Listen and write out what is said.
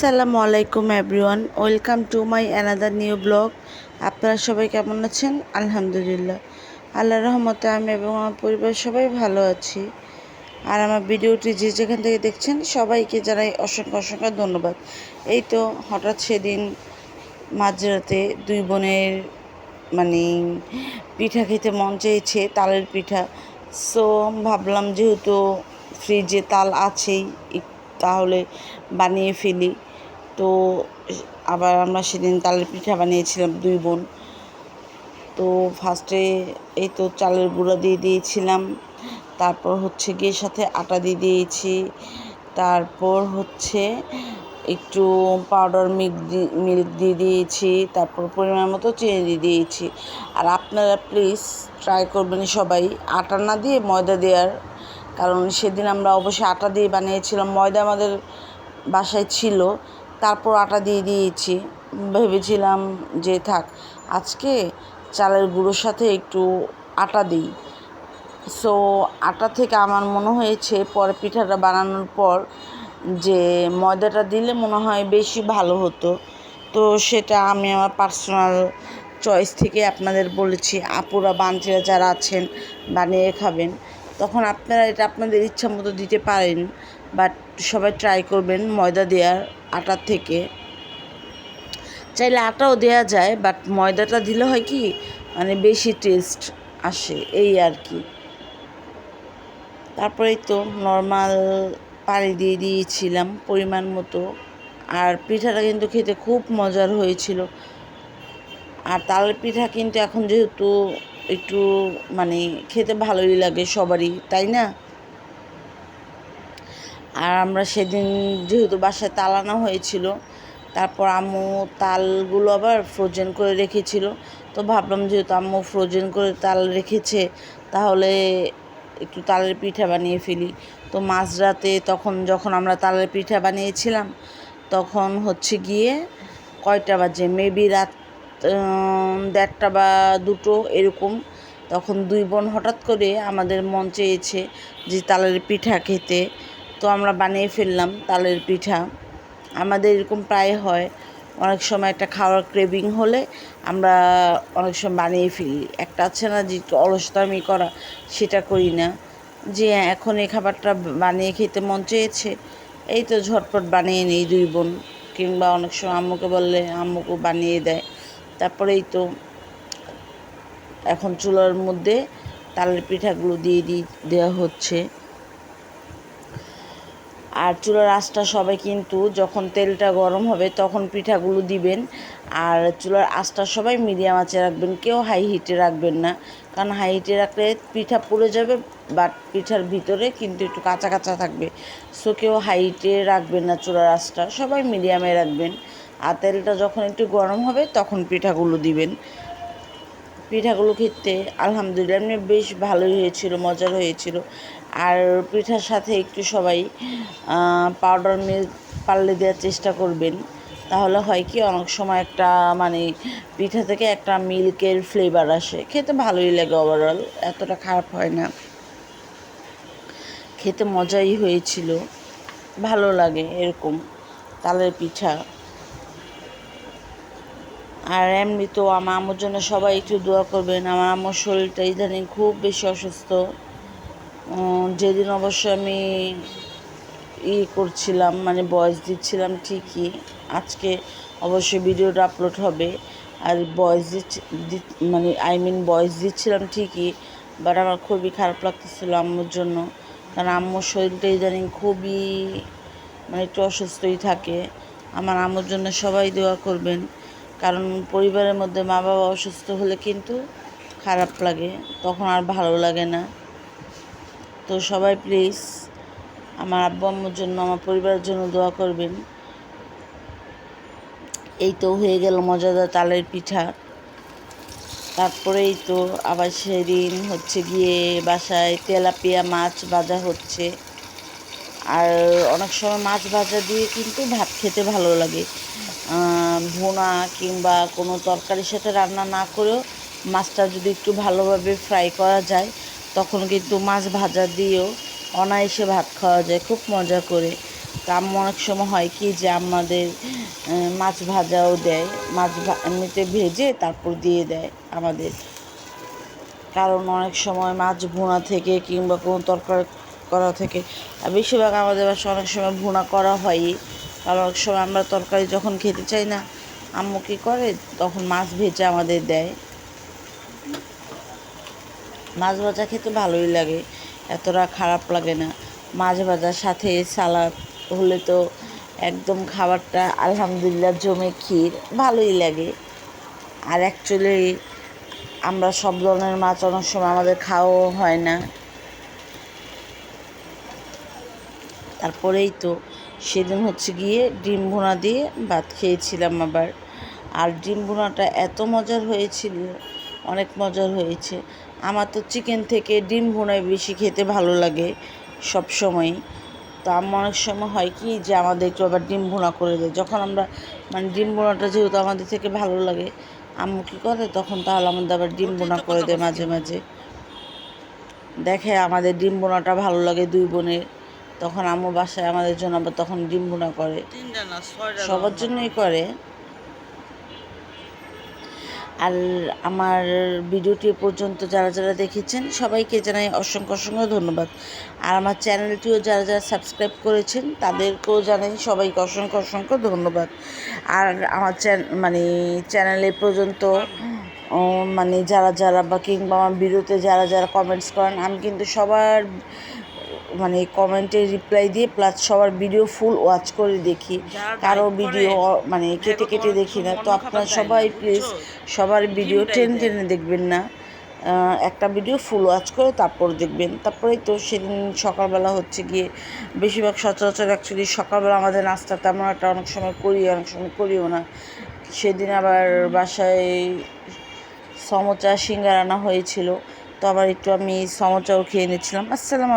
আসসালামু আলাইকুম everyone, welcome to my another new blog. আপনারা সবাই কেমন আছেন? আলহামদুলিল্লাহ, আল্লাহর রহমতে আমি এবং আমার পরিবার সবাই ভালো আছি। আর আমার ভিডিওটি যে যেখান থেকে দেখছেন সবাইকে জানাই অসংখ্য অসংখ্য ধন্যবাদ। এই তো হঠাৎ সেদিন মাঝরাতে দুই বোনের মানে পিঠা খেতে মন চেয়েছে, তালের পিঠা। সো ভাবলাম যেহেতু ফ্রিজে তাল আছেই, তাহলে বানিয়ে ফেলি। তো আবার আমরা সেদিন তালের পিঠা বানিয়েছিলাম দুই বোন। তো ফার্স্টে এই তো চালের গুঁড়া দিয়ে দিয়েছিলাম, তারপর হচ্ছে গিয়ে সাথে আটা দিয়ে দিয়েছি, তারপর হচ্ছে একটু পাউডার মিল্ক দিয়ে দিয়েছি, তারপর পরিমাণ মতো চিনি দিয়ে দিয়েছি। আর আপনারা প্লিজ ট্রাই করবেন সবাই আটা না দিয়ে ময়দা দেওয়ার, কারণ সেদিন আমরা অবশ্যই আটা দিয়ে বানিয়েছিলাম, ময়দা আমাদের বাসায় ছিল, তারপর আটা দিয়ে দিয়েছি। ভেবেছিলাম যে থাক, আজকে চালের গুঁড়োর সাথে একটু আটা দিই। সো আটা থেকে আমার মনে হয়েছে পরে পিঠাটা বানানোর পর যে ময়দাটা দিলে মনে হয় বেশি ভালো হতো। তো সেটা আমি আমার পার্সোনাল চয়েস থেকে আপনাদের বলেছি, আপুরা বান্ধবীরা যারা আছেন বানিয়ে খাবেন, তখন আপনারা এটা আপনাদের ইচ্ছা মতো দিতে পারেন, বাট সবাই ট্রাই করবেন ময়দা দেওয়ার আটার থেকে। চাইলে আটাও দেওয়া যায়, বাট ময়দাটা দিলে হয় কি মানে বেশি টেস্ট আসে, এই আর কি। তারপরেই তো নর্মাল পানি দিয়ে দিয়েছিলাম পরিমাণ মতো। আর পিঠাটা কিন্তু খেতে খুব মজার হয়েছিল। আর তালের পিঠা কিন্তু এখন যেহেতু একটু মানে খেতে ভালোই লাগে সবারই, তাই না? আর আমরা সেদিন যেহেতু বাসায় তাল আনা হয়েছিল, তারপর আম্মু তালগুলো আবার ফ্রোজেন করে রেখেছিল। তো ভাবলাম যেহেতু আম্মু ফ্রোজেন করে তাল রেখেছে, তাহলে একটু তালের পিঠা বানিয়ে ফেলি। তো মাঝরাতে তখন যখন আমরা তালের পিঠা বানিয়েছিলাম, তখন হচ্ছে গিয়ে কয়টা বাজে, মেবি রাত 1:30 বা 2 এরকম। তখন দুই বোন হঠাৎ করে আমাদের মন চেয়েছে যে তালের পিঠা খেতে। তো আমরা বানিয়ে ফেললাম তালের পিঠা। আমাদের এরকম প্রায় হয়, অনেক সময় একটা খাওয়ার ক্রেভিং হলে আমরা অনেক সময় বানিয়ে ফেলি। একটা আছে না যে একটু অলসতামি করা, সেটা করি না, যে এখন এই খাবারটা বানিয়ে খেতে মন চেয়েছে, এই তো ঝটপট বানিয়ে নিই দুই বোন, কিংবা অনেক সময় আম্মুকে বললে আম্মুকে বানিয়ে দেয়। তারপরে এই তো এখন চুলার মধ্যে তালের পিঠাগুলো দিয়ে দেওয়া হচ্ছে। আর চুলার আঁচটা সবাই কিন্তু যখন তেলটা গরম হবে তখন পিঠাগুলো দিবেন। আর চুলার আঁচটা সবাই মিডিয়াম আঁচে রাখবেন, কেউ হাই হিটে রাখবেন না, কারণ হাই হিটে রাখলে পিঠা পুড়ে যাবে, বাট পিঠার ভিতরে কিন্তু একটু কাঁচা কাঁচা থাকবে। সো কেউ হাই হিটে রাখবেন না, চুলার আঁচটা সবাই মিডিয়ামে রাখবেন। আর তেলটা যখন একটু গরম হবে তখন পিঠাগুলো দিবেন। পিঠাগুলো খেতে আলহামদুলিল্লাহ এমনি বেশ ভালোই হয়েছিল, মজার হয়েছিল। আর পিঠার সাথে একটু সবাই পাউডার মিল্ক পারলে দেওয়ার চেষ্টা করবেন, তাহলে হয় কি অনেক সময় একটা মানে পিঠা থেকে একটা মিল্কের ফ্লেভার আসে, খেতে ভালোই লাগে, ওভারঅল এতটা খারাপ হয় না, খেতে মজাই হয়েছিল, ভালো লাগে এরকম তালের পিঠা। আর এমনি তো আমার আম্মুর জন্য সবাই একটু দোয়া করবেন। আমার আম্মুর শরীরটা ইদানিং খুব বেশি অসুস্থ। যেদিন অবশ্য আমি করছিলাম মানে ভয়েস দিচ্ছিলাম ঠিকই, আজকে অবশ্যই ভিডিওটা আপলোড হবে। আর ভয়েস মানে ভয়েস দিচ্ছিলাম ঠিকই, বাট আমার খুবই খারাপ লাগতেছিল আম্মুর জন্য, কারণ আম্মুর শরীরটা ইদানিং খুবই মানে একটু অসুস্থই থাকে। আমার আম্মুর জন্য সবাই দোয়া করবেন, কারণ পরিবারের মধ্যে মা বাবা অসুস্থ হলে কিন্তু খারাপ লাগে, তখন আর ভালো লাগে না। তো সবাই প্লিজ আমার আব্বু আম্মুর জন্য, আমার পরিবারের জন্য দোয়া করবেন। এই তো হয়ে গেল মজাদার তালের পিঠা। তারপরেই তো আবার সেদিন হচ্ছে গিয়ে বাসায় তেলাপিয়া মাছ ভাজা হচ্ছে। আর অনেক সময় মাছ ভাজা দিয়ে কিন্তু ভাত খেতে ভালো লাগে, ভুনা কিংবা কোনো তরকারির সাথে রান্না না করেও মাছটা যদি একটু ভালোভাবে ফ্রাই করা যায়, তখন কিন্তু মাছ ভাজা দিয়েও অনায়াসে ভাত খাওয়া যায় খুব মজা করে। তা আম্মু অনেক সময় হয় কি যে আমাদের মাছ ভাজাও দেয়, এমনিতে ভেজে তারপর দিয়ে দেয় আমাদের। কারণ অনেক সময় মাছ ভুনা থেকে কিংবা কোনো তরকারি করা থেকে, আর বেশিরভাগ আমাদের বাসায় অনেক সময় ভুনা করা হয়ই। কারণ অনেক সময় আমরা তরকারি যখন খেতে চাই না, আম্মু কী করে তখন মাছ ভেজে আমাদের দেয়। মাছ ভাজা খেতে ভালোই লাগে, এতটা খারাপ লাগে না। মাছ ভাজার সাথে সালাদ হলে তো একদম খাবারটা আলহামদুলিল্লাহ জমে ক্ষীর, ভালোই লাগে। আর অ্যাকচুয়ালি আমরা সব ধরনের মাছ অনেক সময় আমাদের খাওয়াও হয় না। তারপরেই তো সেদিন হচ্ছে গিয়ে ডিম ভুনা দিয়ে ভাত খেয়েছিলাম আবার। আর ডিম ভুনাটা এত মজার হয়েছিল, অনেক মজার হয়েছে। আমার তো চিকেন থেকে ডিম ভুনাই বেশি খেতে ভালো লাগে সব সময়ই। তো আম্মু অনেক সময় হয় কি যে আমাদের একটু আবার ডিম ভুনা করে দেয়, যখন আমরা মানে ডিম ভুনাটা যেহেতু আমাদের থেকে ভালো লাগে, আম্মু কী করে তখন তাহলে আমাদের আবার ডিম ভুনা করে দেয় মাঝে মাঝে। দেখে আমাদের ডিম ভুনাটা ভালো লাগে দুই বোনের, তখন আম্মু বাসায় আমাদের জন্য আবার তখন ডিম ভুনা করে, সবার জন্যই করে। আর আমার ভিডিওটি পর্যন্ত যারা যারা দেখেছেন সবাইকে জানাই অসংখ্য অসংখ্য ধন্যবাদ। আর আমার চ্যানেলটিও যারা যারা সাবস্ক্রাইব করেছেন তাদেরকেও জানাই সবাইকে অসংখ্য অসংখ্য ধন্যবাদ। আর আমার চ্যানেলে পর্যন্ত মানে যারা যারা বা কিংবা আমার ভিডিওতে যারা যারা কমেন্টস করেন, আমি কিন্তু সবার কমেন্টে রিপ্লাই দিয়ে প্লাস সবার ভিডিও ফুল ওয়াচ করে দেখি, কারো ভিডিও কেটে কেটে দেখি না। তো আপনারা সবাই প্লিজ সবার ভিডিও টেনে টেনে দেখবেন না, একটা ভিডিও ফুল ওয়াচ করে তারপর দেখবেন। তারপরেই তো সেদিন সকালবেলা হচ্ছে গিয়ে বেশিরভাগ সচরাচর অ্যাকচুয়ালি সকালবেলা আমাদের নাস্তা তেমন একটা অনেক সময় করি, অনেক সময় করিও না। সেদিন আবার বাসায় সমোচা সিঙ্গারা আনা হয়েছিল, তো আবার একটু আমি সমোচাও খেয়ে নিচ্ছিলাম। আসসালামু